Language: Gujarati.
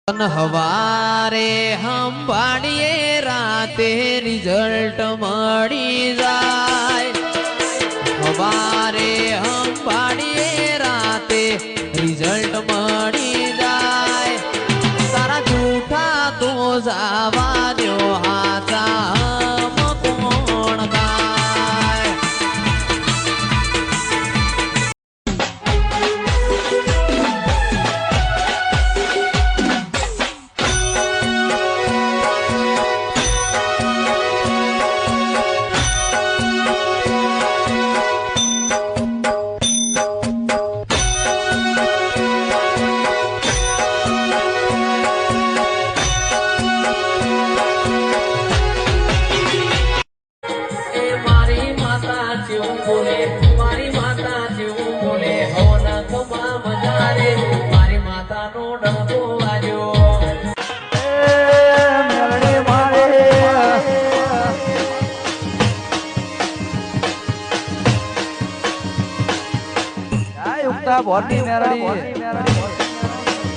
હવારે હંભાળીએ રાતે રિઝલ્ટ મળી જાય. હવારે હંભાળીએ રાતે રિઝલ્ટ મળી જાય. તારા જૂઠા તો જાવા દો હાચા કોણ થાય. મારી માતા જેવું બોલે હવના કમા મજારે મારી માતાનો ડંકો વાગ્યો. મેરડી મારે આ ઉગતા ભોરની મેરડી